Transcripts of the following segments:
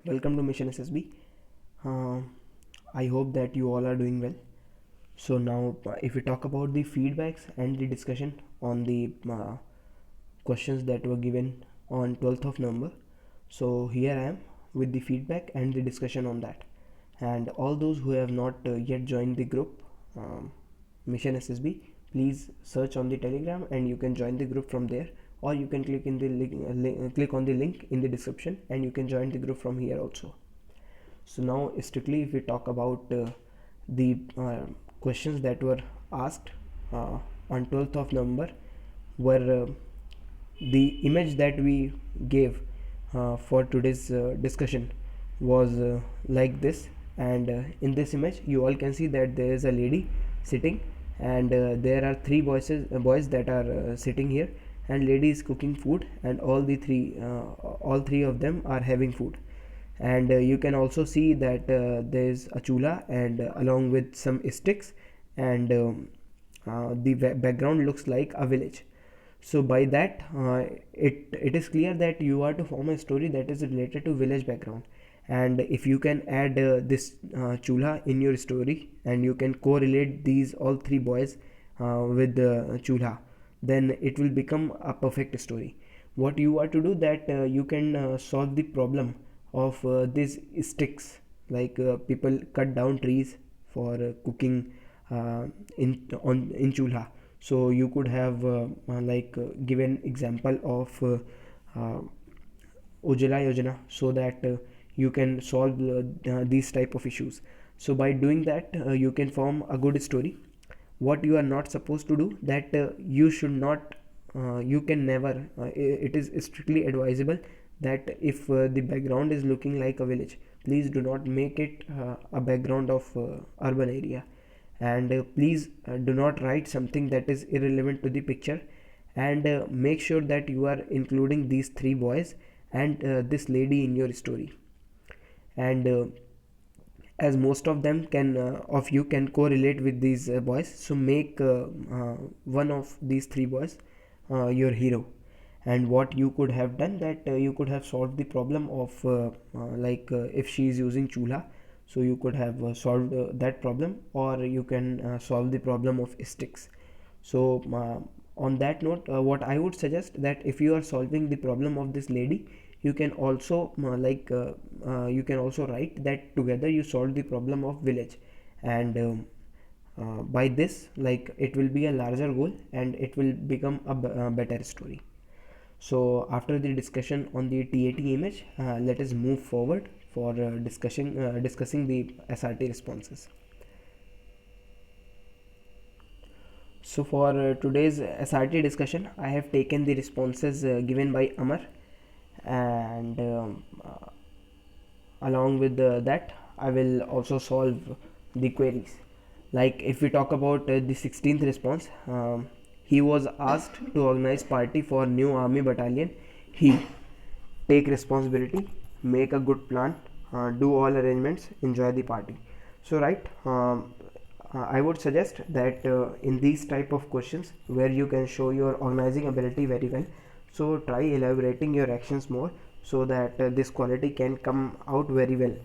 Welcome to Mission SSB. Uh, I hope that you all are doing well. So now, if we talk about the feedbacks and the discussion on the questions that were given on 12th of November, so here I am with the feedback and the discussion on that. And all those who have not yet joined the group, Mission SSB, please search on the Telegram and you can join the group from there, or you can click in the click on the link in the description and you can join the group from here also. So now strictly if we talk about the questions that were asked on 12th of November were the image that we gave for today's discussion was like this, and in this image you all can see that there is a lady sitting, and there are three boys that are sitting here, and lady is cooking food, and all three of them are having food. And you can also see that there is a chula, and along with some sticks, and the background looks like a village. So by that it is clear that you are to form a story that is related to village background. And if you can add this chula in your story, and you can correlate these all three boys with the chula, then it will become a perfect story. What you are to do, that you can solve the problem of these sticks, like people cut down trees for cooking in chulha. So you could have given example of uh, Ujala Yojana, so that you can solve these type of issues. So by doing that you can form a good story. What you are not supposed to do, that you should not you can never it is strictly advisable that if the background is looking like a village, please do not make it a background of urban area. And please do not write something that is irrelevant to the picture. And make sure that you are including these three boys and this lady in your story. And as most of them can of you can correlate with these boys, so make one of these three boys your hero. And what you could have done, that you could have solved the problem of if she is using chula, so you could have solved that problem, or you can solve the problem of sticks. So on that note, what I would suggest, that if you are solving the problem of this lady, you can also you can also write that together you solved the problem of village. And by this, like, it will be a larger goal and it will become a better story. So after the discussion on the TAT image, let us move forward for discussing the SRT responses. So for today's SRT discussion, I have taken the responses given by Amar, and along with that, I will also solve the queries. Like if we talk about the 16th response, he was asked to organize party for new army battalion. He take responsibility, make a good plan, do all arrangements, enjoy the party. So right, I would suggest that in these type of questions where you can show your organizing ability very well, so try elaborating your actions more, so that this quality can come out very well.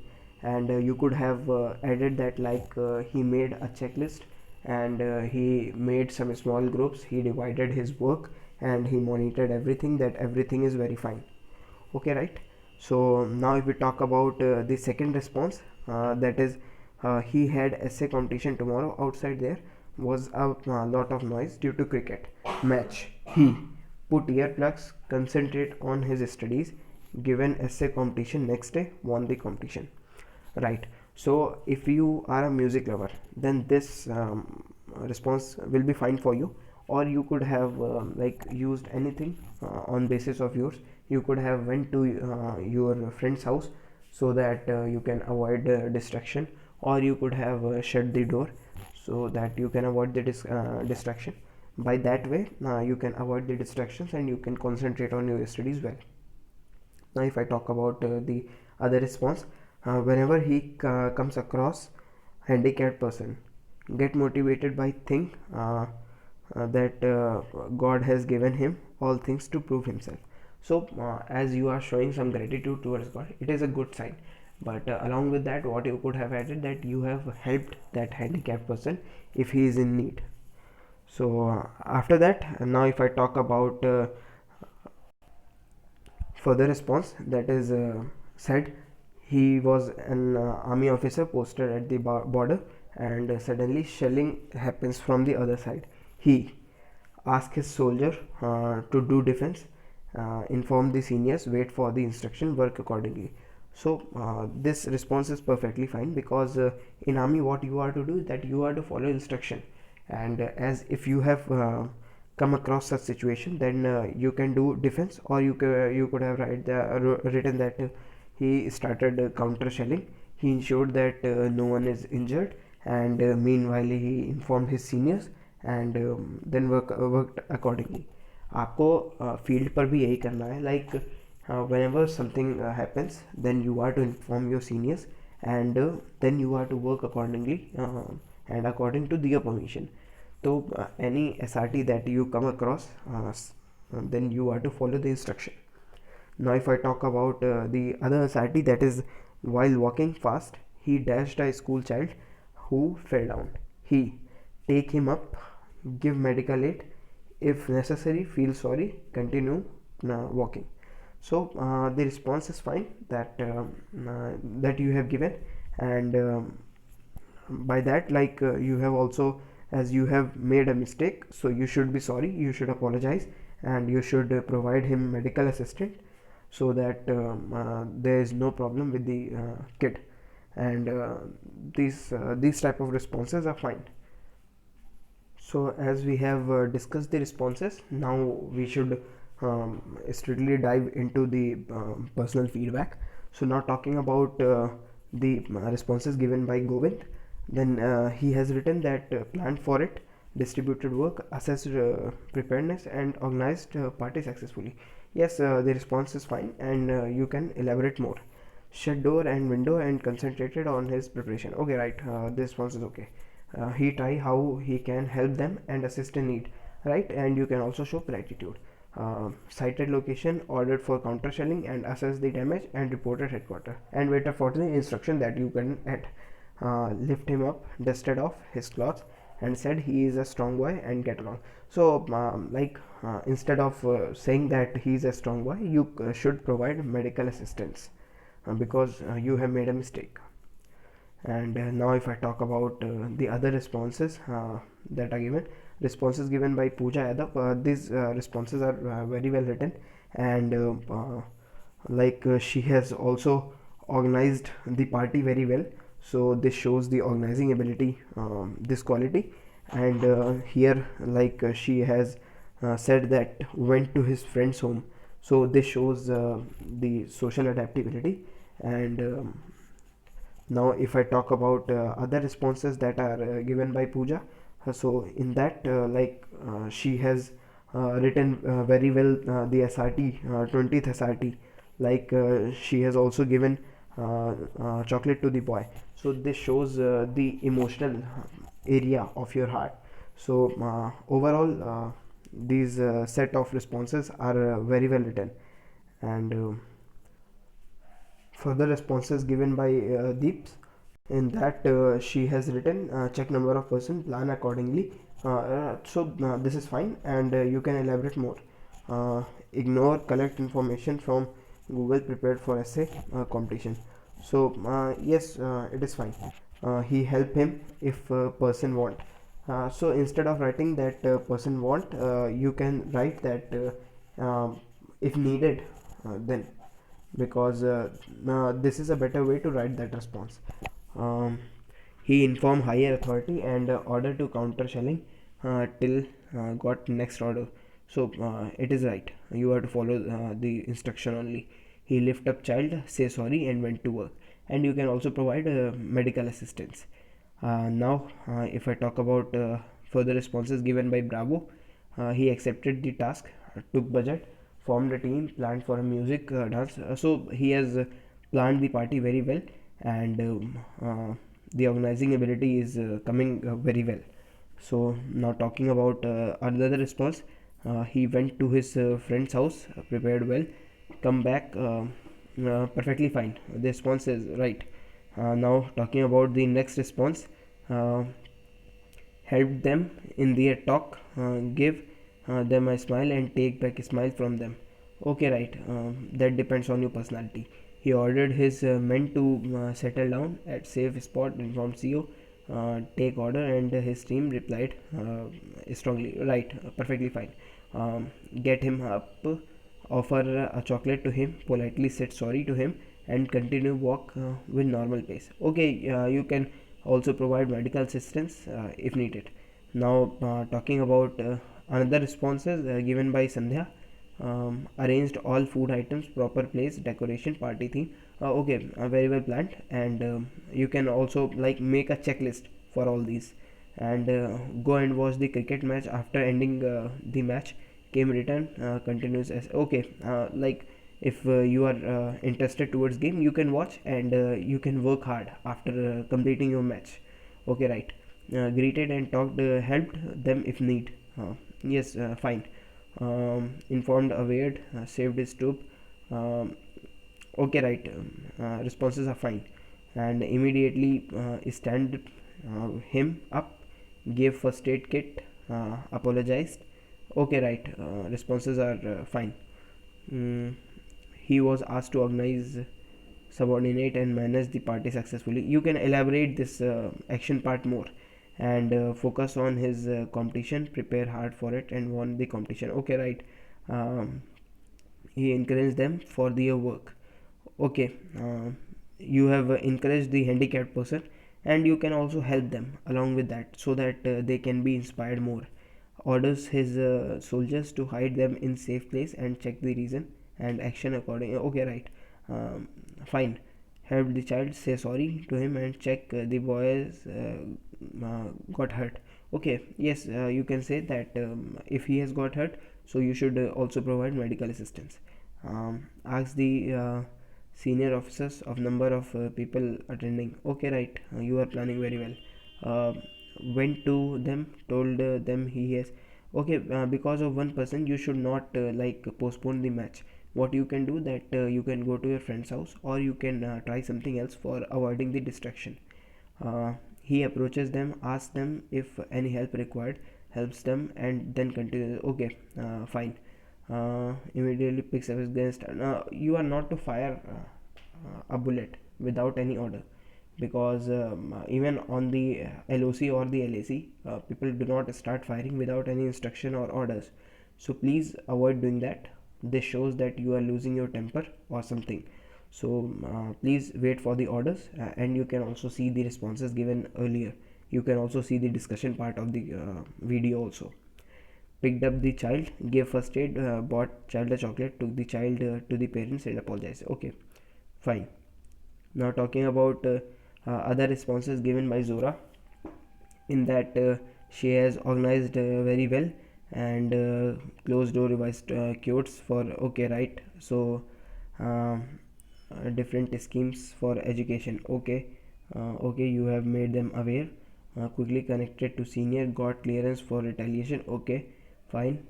And you could have added that, like he made a checklist, and he made some small groups, he divided his work, and he monitored everything, that everything is very fine. Okay, right? So now if we talk about the second response, that is he had essay competition tomorrow. Outside there was a lot of noise due to cricket match. He put earplugs, concentrate on his studies, given essay competition next day, won the competition. Right. So if you are a music lover, then this response will be fine for you. Or you could have used anything on basis of yours. You could have went to your friend's house, so that you can avoid distraction, or you could have shut the door, so that you can avoid the distraction. By that way you can avoid the distractions and you can concentrate on your studies well. Now if I talk about the other response, whenever he comes across handicapped person, get motivated by think that God has given him all things to prove himself. So as you are showing some gratitude towards God, it is a good sign. But along with that, what you could have added, that you have helped that handicapped person if he is in need. So after that, now if I talk about further response, that is said he was an army officer posted at the border, and suddenly shelling happens from the other side. He asked his soldier to do defense, inform the seniors, wait for the instruction, work accordingly. So this response is perfectly fine, because in army what you are to do is that you are to follow instruction. And as if you have come across such situation, then you can do defense, or you could have written that he started counter shelling. He ensured that no one is injured, and meanwhile he informed his seniors, and then worked accordingly. आपको field पर भी यही करना है, like whenever something happens, then you are to inform your seniors, and then you are to work accordingly, and according to their permission. So any SRT that you come across, then you are to follow the instruction. Now if I talk about the other SRT, that is, while walking fast he dashed a school child who fell down. He take him up, give medical aid, if necessary feel sorry, continue walking. So the response is fine, that you have given. And by that, like you have also, as you have made a mistake, so you should be sorry, you should apologize, and you should provide him medical assistant, so that there is no problem with the kid. And these type of responses are fine. So as we have discussed the responses, now we should strictly dive into the personal feedback. So now talking about the responses given by Govind, then he has written that planned for it, distributed work, assessed preparedness, and organized party successfully. Yes, the response is fine, and you can elaborate more. Shut door and window and concentrated on his preparation. Okay, right, the response is okay. He try how he can help them and assist in need, right? And you can also show gratitude. Cited location, ordered for counter shelling, and assess the damage, and reported headquarters, and waited for the instruction that you can add. Lift him up, dusted off his clothes, and said he is a strong boy and get along. So instead of saying that he is a strong boy, you should provide medical assistance, because you have made a mistake. And now if I talk about the other responses that are given, responses given by Pooja Yadav, these responses are very well written, and she has also organized the party very well. So this shows the organizing ability, this quality. And here, she has said that went to his friend's home, so this shows the social adaptability. And now if I talk about other responses that are given by Pooja, so in that, she has written very well the SRT, 20th SRT, she has also given chocolate to the boy. So this shows the emotional area of your heart. So overall, these set of responses are very well written. And further responses given by Deeps, in that she has written check number of person, plan accordingly. This is fine, and you can elaborate more. Ignore collect information from Google, prepared for essay competition. So yes, it is fine. He help him if person want. So instead of writing that person want, you can write that if needed, then, because this is a better way to write that response. um, he informed higher authority and order to counter shelling till got next order. So it is right, you have to follow the instruction only. He lift up child, say sorry, and went to work. And you can also provide medical assistance. Now if I talk about further responses given by Bravo, he accepted the task, took budget, formed a team, planned for a music dance. So he has planned the party very well, and the organizing ability is coming very well. So now talking about another response, He went to his friend's house, prepared well, come back perfectly fine. The response is right. Now talking about the next response, uh, help them in their talk, give them a smile and take back a smile from them. Okay, right. That depends on your personality. He ordered his men to settle down at safe spot, informed CEO, take order, and his team replied strongly, right, perfectly fine. Get him up, offer a chocolate to him, politely said sorry to him, and continue walk with normal pace. Okay, you can also provide medical assistance if needed. Now, talking about another responses given by Sandhya, arranged all food items, proper place, decoration, party theme. Okay, very well planned, and you can also like make a checklist for all these, and go and watch the cricket match. After ending the match, came return continues as okay. Like if you are interested towards game, you can watch and you can work hard after completing your match. Okay, right. Greeted and talked, helped them if need. Yes, fine. Informed, aware, saved his troop. Um, okay, right. Responses are fine. And immediately stand him up, gave first aid kit, apologized. Okay, right. Responses are fine. Mm, he was asked to organize, subordinate, and manage the party successfully. You can elaborate this action part more and focus on his competition, prepare hard for it, and won the competition. Okay, right. Um, he encouraged them for their work. Okay, you have encouraged the handicapped person, and you can also help them along with that so that they can be inspired more. Orders his soldiers to hide them in safe place and check the reason and action accordingly. Okay, right. Fine. Help the child, say sorry to him, and check the boys got hurt. Okay, yes, you can say that if he has got hurt, so you should also provide medical assistance. Ask the senior officers of number of people attending. Okay, right. You are planning very well. uh, went to them, told them he has. Okay, because of one person you should not like postpone the match. What you can do that you can go to your friend's house, or you can try something else for avoiding the distraction. He approaches them, asks them if any help required, helps them, and then continues. Okay, fine. Immediately picks up his gun. You are not to fire a bullet without any order, because even on the LOC or the LAC, people do not start firing without any instruction or orders. So please avoid doing that. This shows that you are losing your temper or something. So please wait for the orders, and you can also see the responses given earlier. You can also see the discussion part of the video also. Picked up the child, gave first aid, bought child a chocolate, took the child to the parents and apologized. Okay, fine. Now talking about other responses given by Zora, in that she has organized very well, and closed door revised quotes for okay, right. So um, different schemes for education. Okay, okay, you have made them aware. Quickly connected to senior, got clearance for retaliation. Okay, fine.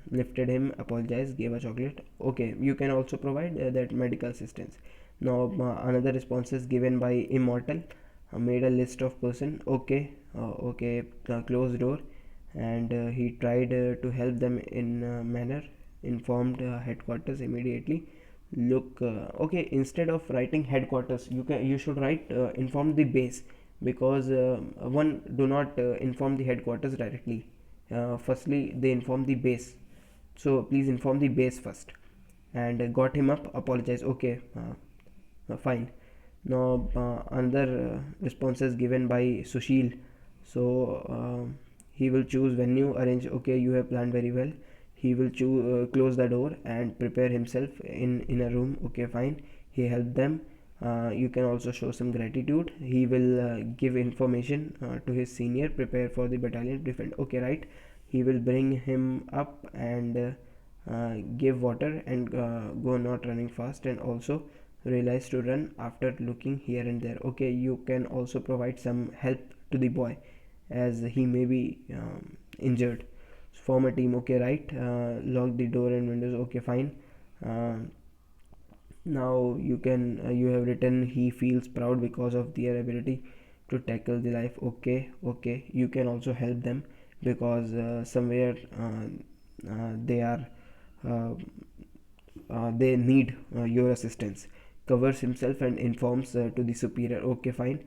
Lifted him, apologized, gave a chocolate. Okay, you can also provide that medical assistance. Now another response is given by Immortal. Made a list of person. Okay, okay, closed door, and he tried to help them in manner, informed headquarters immediately. Look, okay, instead of writing headquarters, you should write inform the base, because one do not inform the headquarters directly. Firstly they inform the base, so please inform the base first. And got him up, apologize. Okay, fine. Now another responses given by Sushil. So he will choose venue, arrange. Okay, you have planned very well. He will close the door and prepare himself in a room. Okay, fine. He helped them. You can also show some gratitude. He will give information to his senior, prepare for the battalion defend. Okay, right. He will bring him up and give water and go not running fast, and also realize to run after looking here and there. Okay, you can also provide some help to the boy as he may be injured. form a team, okay, right. Lock the door and windows, okay, fine. uh, Now you can you have written he feels proud because of their ability to tackle the life, okay, okay. You can also help them because somewhere they are uh, they need your assistance. Covers himself and informs to the superior, okay, fine.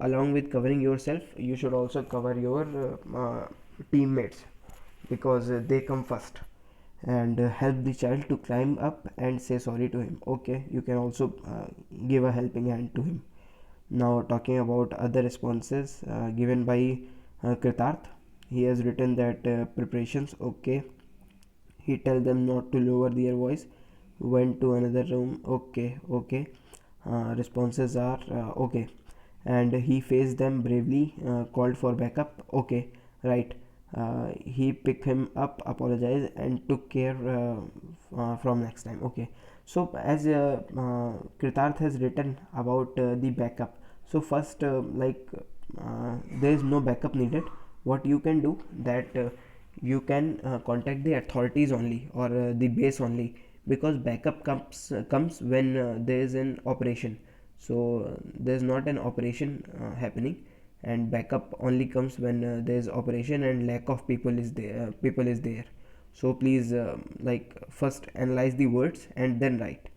Along with covering yourself, you should also cover your teammates because they come first. And help the child to climb up and say sorry to him, okay. You can also give a helping hand to him. Now talking about other responses given by Kritarth, he has written that preparations, okay. He tell them not to lower their voice, went to another room, okay, okay. Responses are okay. And he faced them bravely, called for backup, okay, right. He picked him up, apologized, and took care from next time, okay. So as Kritarth has written about the backup, so first there is no backup needed. What you can do that you can contact the authorities only, or the base only, because backup comes when there is an operation. So there is not an operation happening, and backup only comes when there is operation and lack of people is there. So please first analyze the words and then write.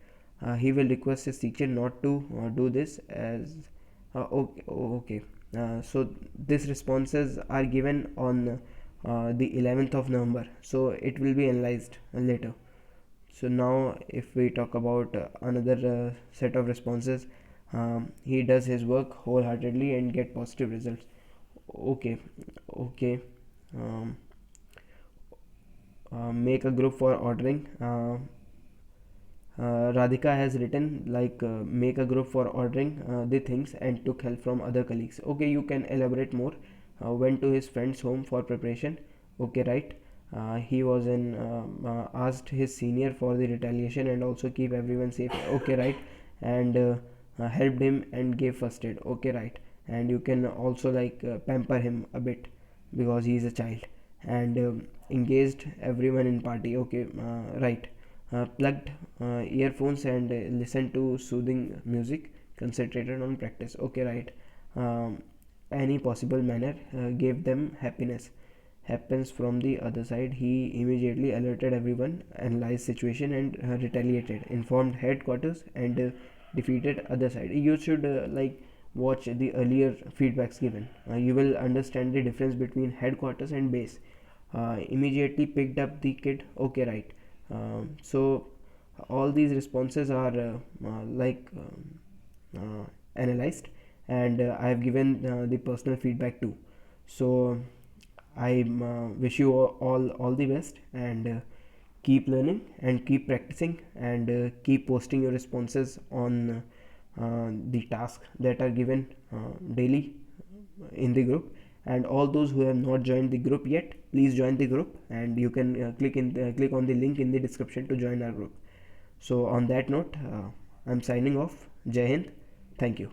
He will request his teacher not to do this as okay, okay. So these responses are given on the 11th of November, so it will be analyzed later. So now if we talk about another set of responses, he does his work wholeheartedly and get positive results, okay, okay. um, Make a group for ordering. Radhika has written make a group for ordering the things and took help from other colleagues. Okay, you can elaborate more. Went to his friend's home for preparation. Okay, right. He was in asked his senior for the retaliation and also keep everyone safe. Okay, right. And helped him and gave first aid. Okay, right. And you can also pamper him a bit because he is a child. And engaged everyone in party. Okay, right. Plugged earphones and listened to soothing music, concentrated on practice, okay, right. Any possible manner gave them happiness. Happens from the other side, he immediately alerted everyone, analyzed situation and retaliated, informed headquarters and defeated other side. You should watch the earlier feedbacks given. You will understand the difference between headquarters and base. Immediately picked up the kid, okay, right. So all these responses are analyzed, and I have given the personal feedback too. So I wish you all the best, and keep learning and keep practicing, and keep posting your responses on the tasks that are given daily in the group. And all those who have not joined the group yet, please join the group, and you can click on the link in the description to join our group. So on that note, I'm signing off. Jai Hind. Thank you.